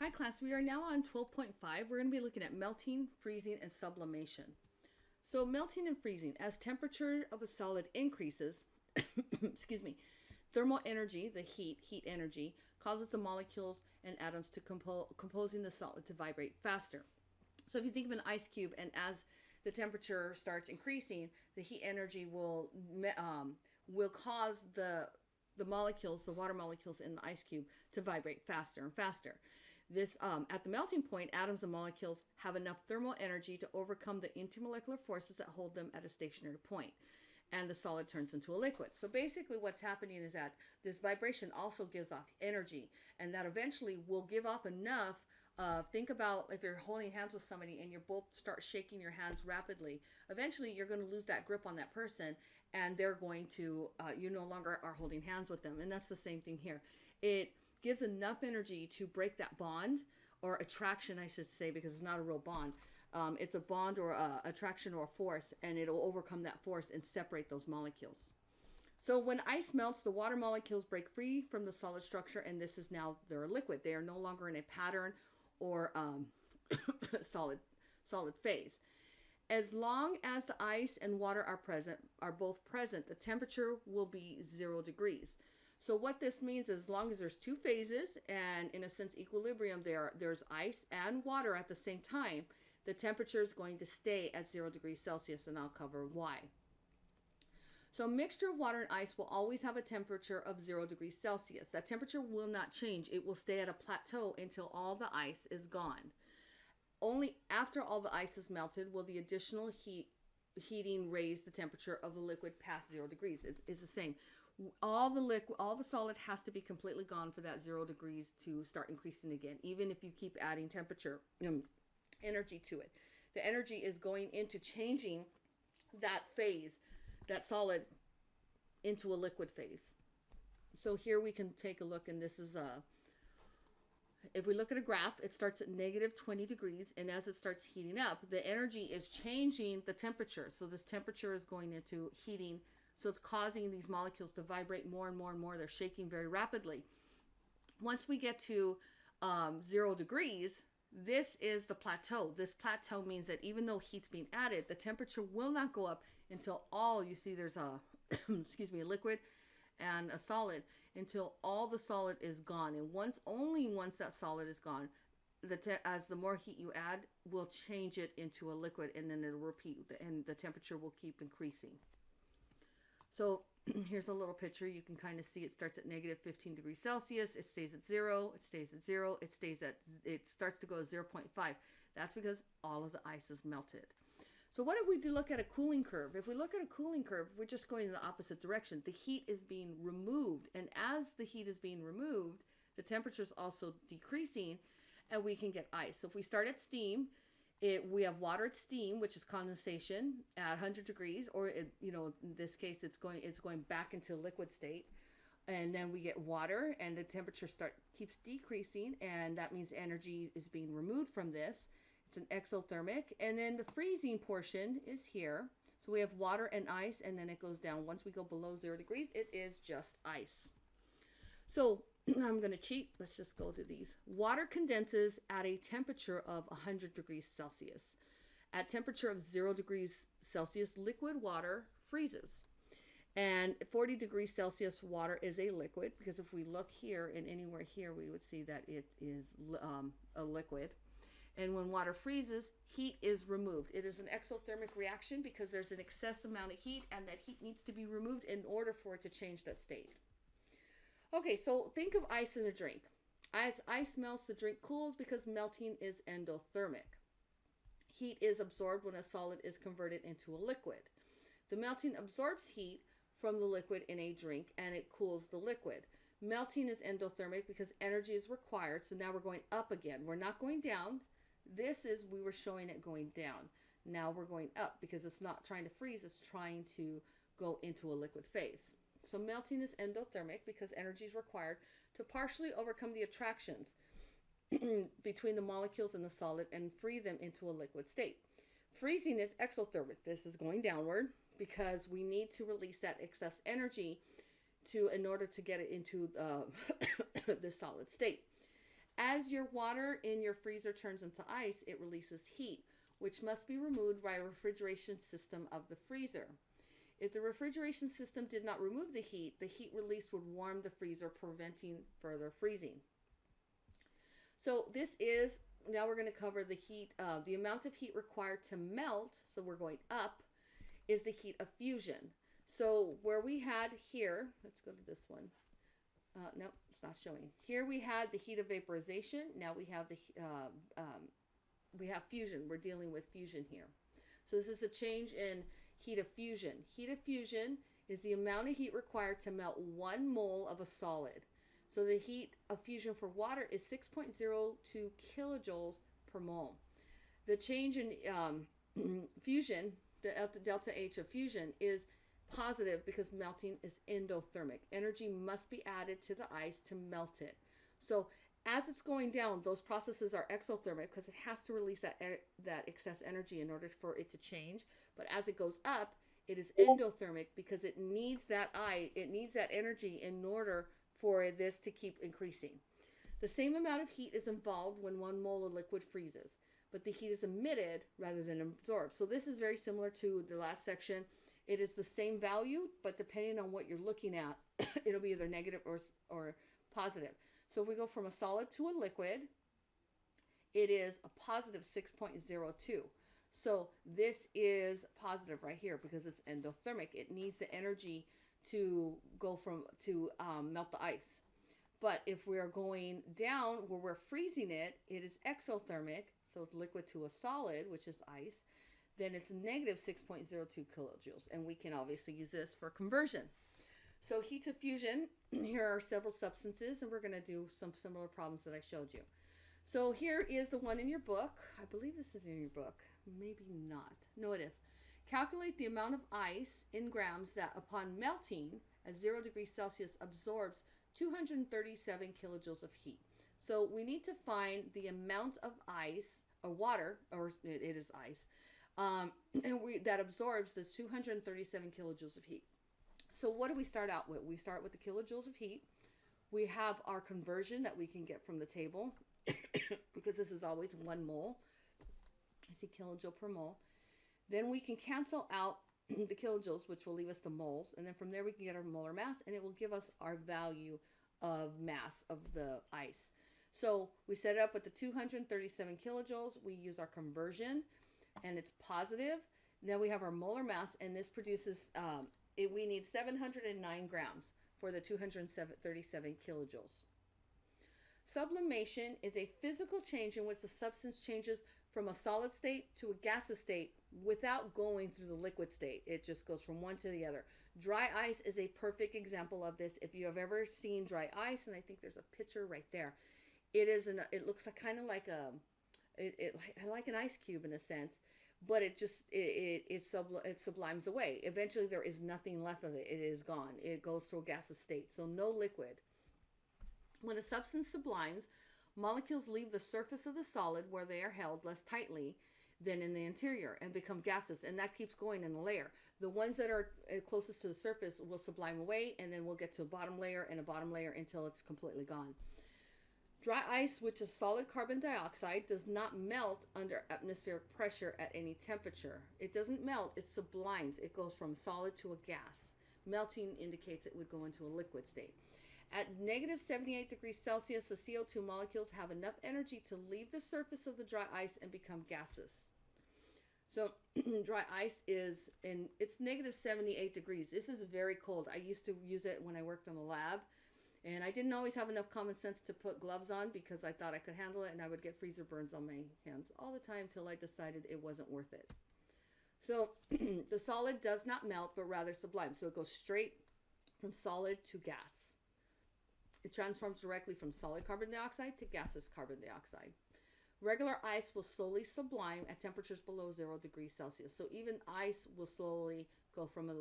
Hi class, we are now on 12.5. We're going to be looking at melting, freezing, and sublimation. So melting and freezing, as temperature of a solid increases, excuse me, thermal energy, the heat energy, causes the molecules and atoms to composing the solid to vibrate faster. So if you think of an ice cube, and as the temperature starts increasing, the heat energy will cause the molecules, the water molecules in the ice cube, to vibrate faster and faster. This at the melting point, atoms and molecules have enough thermal energy to overcome the intermolecular forces that hold them at a stationary point, and the solid turns into a liquid. So basically what's happening is that this vibration also gives off energy, and that eventually will give off enough of, think about if you're holding hands with somebody and you both start shaking your hands rapidly, eventually you're going to lose that grip on that person, and they're going to, you no longer are holding hands with them. And that's the same thing here. It gives enough energy to break that bond, or attraction, I should say, because it's not a real bond. It's a bond or a attraction or a force, and it'll overcome that force and separate those molecules. So when ice melts, the water molecules break free from the solid structure, and this is now they're a liquid. They are no longer in a pattern or solid phase. As long as the ice and water are both present, the temperature will be 0 degrees. So what this means is, as long as there's two phases and in a sense equilibrium, there's ice and water at the same time, the temperature is going to stay at 0 degrees Celsius, and I'll cover why. So a mixture of water and ice will always have a temperature of 0 degrees Celsius. That temperature will not change. It will stay at a plateau until all the ice is gone. Only after all the ice is melted will the additional heating raise the temperature of the liquid past 0 degrees. It is the same. All the solid has to be completely gone for that 0 degrees to start increasing again, even if you keep adding temperature, energy to it. The energy is going into changing that phase, that solid, into a liquid phase. So here we can take a look, and this is if we look at a graph, it starts at negative 20 degrees, and as it starts heating up, the energy is changing the temperature. So this temperature is going into heating, so it's causing these molecules to vibrate more and more and more. They're shaking very rapidly. Once we get to 0 degrees, this is the plateau. This plateau means that even though heat's being added, the temperature will not go up until all, you see there's a, excuse me, a liquid and a solid, until all the solid is gone. And only once that solid is gone, as the more heat you add, will change it into a liquid, and then it'll repeat, and the temperature will keep increasing. So here's a little picture. You can kind of see it starts at negative 15 degrees Celsius. It stays at 0. It stays at 0. It starts to go to 0.5. That's because all of the ice is melted. So what if we do look at a cooling curve? If we look at a cooling curve, we're just going in the opposite direction. The heat is being removed. And as the heat is being removed, the temperature is also decreasing, and we can get ice. So if we start at steam, we have water at steam, which is condensation at 100 degrees, or in this case, it's going back into liquid state, and then we get water, and the temperature keeps decreasing, and that means energy is being removed from this. It's an exothermic, and then the freezing portion is here. So we have water and ice, and then it goes down. Once we go below 0 degrees, it is just ice. So I'm going to cheat. Let's just go to these. Water condenses at a temperature of 100 degrees Celsius. At temperature of 0 degrees Celsius, liquid water freezes. And 40 degrees Celsius water is a liquid, because if we look here and anywhere here, we would see that it is a liquid. And when water freezes, heat is removed. It is an exothermic reaction because there's an excess amount of heat, and that heat needs to be removed in order for it to change that state. Okay, so think of ice in a drink. As ice melts, the drink cools because melting is endothermic. Heat is absorbed when a solid is converted into a liquid. The melting absorbs heat from the liquid in a drink, and it cools the liquid. Melting is endothermic because energy is required, so now we're going up again. We're not going down. We were showing it going down. Now we're going up because it's not trying to freeze, it's trying to go into a liquid phase. So melting is endothermic because energy is required to partially overcome the attractions between the molecules in the solid and free them into a liquid state. Freezing is exothermic. This is going downward because we need to release that excess energy in order to get it into the solid state. As your water in your freezer turns into ice, it releases heat, which must be removed by a refrigeration system of the freezer. If the refrigeration system did not remove the heat release would warm the freezer, preventing further freezing. So this is, now we're going to cover the heat, the amount of heat required to melt, so we're going up, is the heat of fusion. So where we had here, let's go to this one. No, it's not showing. Here we had the heat of vaporization. Now we have we have fusion. We're dealing with fusion here. So this is a change in heat of fusion. Heat of fusion is the amount of heat required to melt 1 mole of a solid. So the heat of fusion for water is 6.02 kilojoules per mole. The change in fusion, the delta H of fusion, is positive because melting is endothermic. Energy must be added to the ice to melt it. So as it's going down, those processes are exothermic because it has to release that excess energy in order for it to change. But as it goes up, it is endothermic because it needs that energy in order for this to keep increasing. The same amount of heat is involved when 1 mole of liquid freezes, but the heat is emitted rather than absorbed. So this is very similar to the last section. It is the same value, but depending on what you're looking at, it'll be either negative or positive. So if we go from a solid to a liquid, it is a positive 6.02. So this is positive right here because it's endothermic. It needs the energy to go to melt the ice. But if we are going down where we're freezing it, it is exothermic. So it's liquid to a solid, which is ice. Then it's negative 6.02 kilojoules. And we can obviously use this for conversion. So heat of fusion, here are several substances, and we're going to do some similar problems that I showed you. So here is the one in your book. I believe this is in your book. Maybe not. No, it is. Calculate the amount of ice in grams that upon melting at 0 degrees Celsius absorbs 237 kilojoules of heat. So we need to find the amount of ice, or water, or it is ice, that absorbs the 237 kilojoules of heat. So what do we start out with? We start with the kilojoules of heat. We have our conversion that we can get from the table because this is always 1 mole. I see kilojoule per mole. Then we can cancel out the kilojoules, which will leave us the moles. And then from there we can get our molar mass, and it will give us our value of mass of the ice. So we set it up with the 237 kilojoules. We use our conversion, and it's positive. Then we have our molar mass, and this produces, we need 709 grams for the 237 kilojoules. Sublimation is a physical change in which the substance changes from a solid state to a gaseous state without going through the liquid state. It just goes from one to the other. Dry ice is a perfect example of this. If you have ever seen dry ice, and I think there's a picture right there, it looks like kind of like like an ice cube in a sense, but it sublimes away. Eventually there is nothing left of it. It is gone. It goes through a gaseous state, so no liquid. When a substance sublimes, molecules leave the surface of the solid where they are held less tightly than in the interior and become gases, and that keeps going in a layer. The ones that are closest to the surface will sublime away, and then we'll get to a bottom layer and a bottom layer until it's completely gone. Dry ice, which is solid carbon dioxide, does not melt under atmospheric pressure at any temperature. It doesn't melt, it sublimes. It goes from solid to a gas. Melting indicates it would go into a liquid state. At negative 78 degrees Celsius, the CO2 molecules have enough energy to leave the surface of the dry ice and become gases. So dry ice it's negative 78 degrees. This is very cold. I used to use it when I worked in the lab, and I didn't always have enough common sense to put gloves on because I thought I could handle it, and I would get freezer burns on my hands all the time till I decided it wasn't worth it. So the solid does not melt, but rather sublime. So it goes straight from solid to gas. It transforms directly from solid carbon dioxide to gaseous carbon dioxide. Regular ice will slowly sublime at temperatures below 0 degrees Celsius. So even ice will slowly go from a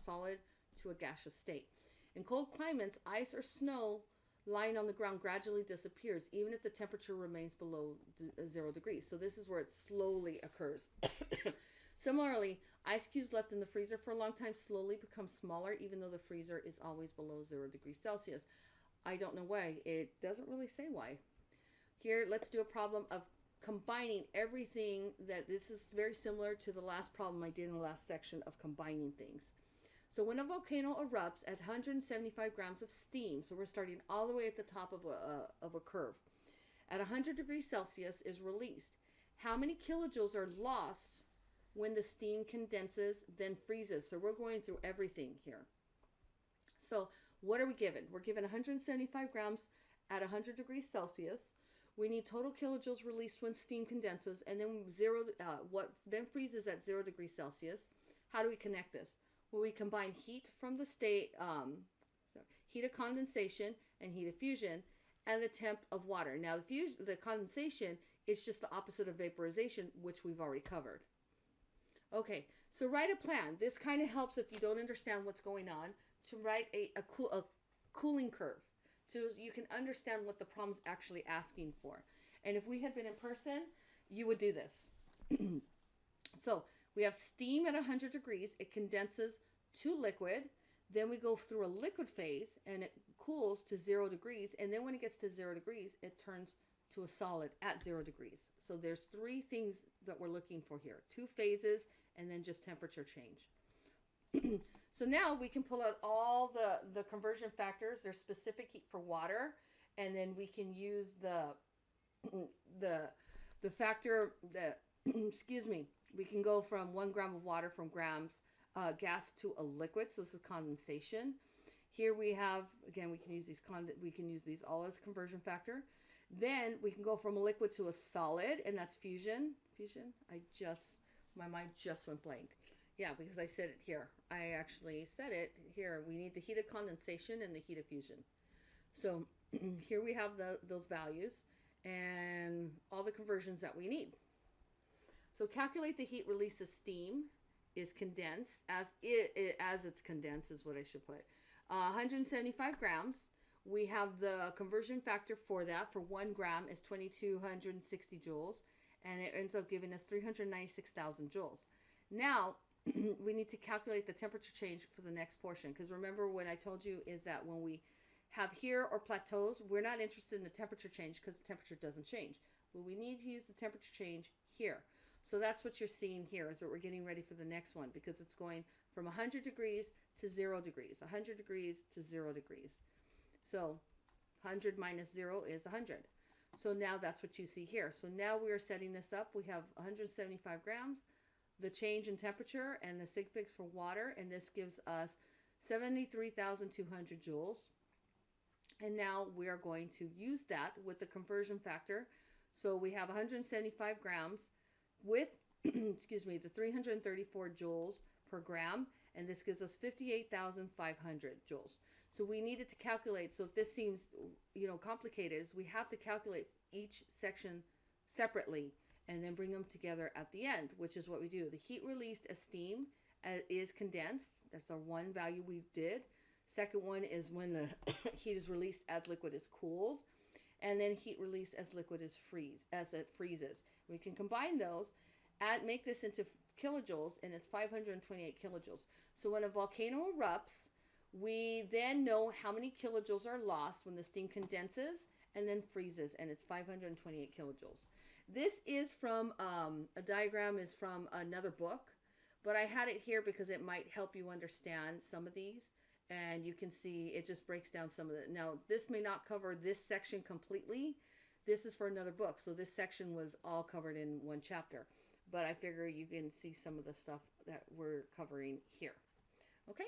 solid to a gaseous state. In cold climates, ice or snow lying on the ground gradually disappears, even if the temperature remains below 0 degrees. So this is where it slowly occurs. Similarly, ice cubes left in the freezer for a long time slowly become smaller, even though the freezer is always below 0 degrees Celsius. I don't know why. It doesn't really say why. Here, let's do a problem of combining everything. That this is very similar to the last problem I did in the last section of combining things. So when a volcano erupts at 175 grams of steam, so we're starting all the way at the top of a curve, at 100 degrees Celsius is released. How many kilojoules are lost when the steam condenses, then freezes? So we're going through everything here. So what are we given? We're given 175 grams at 100 degrees Celsius. We need total kilojoules released when steam condenses, and then what then freezes at 0 degrees Celsius. How do we connect this? Well, we combine heat from the heat of condensation and heat of fusion, and the temp of water. Now, the condensation is just the opposite of vaporization, which we've already covered. Okay, so write a plan. This kind of helps if you don't understand what's going on, to write a cooling curve, so you can understand what the problem's actually asking for. And if we had been in person, you would do this. So we have steam at 100 degrees. It condenses to liquid. Then we go through a liquid phase, and it cools to 0 degrees. And then when it gets to 0 degrees, it turns to a solid at 0 degrees. So there's 3 things that we're looking for here. 2 phases, and then just temperature change. So now we can pull out all the conversion factors. There's specific heat for water, and then we can use the factor that excuse me. We can go from 1 gram of water from grams gas to a liquid. So this is condensation. Here we have, again, we can use these all as conversion factor. Then we can go from a liquid to a solid, and that's fusion. My mind just went blank. Yeah, because I said it here. I actually said it here. We need the heat of condensation and the heat of fusion. So here we have those values and all the conversions that we need. So calculate the heat released as steam is condensed, as it's condensed is what I should put. 175 grams. We have the conversion factor for that. For 1 gram is 2,260 joules, and it ends up giving us 396,000 joules. Now, we need to calculate the temperature change for the next portion, because remember when I told you is that when we have here or plateaus, we're not interested in the temperature change because the temperature doesn't change. Well, we need to use the temperature change here. So that's what you're seeing here, is that we're getting ready for the next one, because it's going from 100 degrees to 0 degrees, 100 degrees to 0 degrees. So 100 minus 0 is 100. So now that's what you see here. So now we are setting this up. We have 175 grams, the change in temperature, and the sig figs for water, and this gives us 73,200 joules. And now we are going to use that with the conversion factor. So we have 175 grams with, excuse me, the 334 joules per gram, and this gives us 58,500 joules. So we needed to calculate. So if this seems, complicated, we have to calculate each section separately and then bring them together at the end, which is what we do. The heat released as steam is condensed. That's our one value we did. Second one is when the heat is released as liquid is cooled, and then heat released as liquid is as it freezes. We can combine those and make this into kilojoules, and it's 528 kilojoules. So when a volcano erupts, we then know how many kilojoules are lost when the steam condenses and then freezes, and it's 528 kilojoules. This is from, a diagram is from another book, but I had it here because it might help you understand some of these. And you can see it just breaks down some of it. Now, this may not cover this section completely. This is for another book. So this section was all covered in one chapter. But I figure you can see some of the stuff that we're covering here. Okay?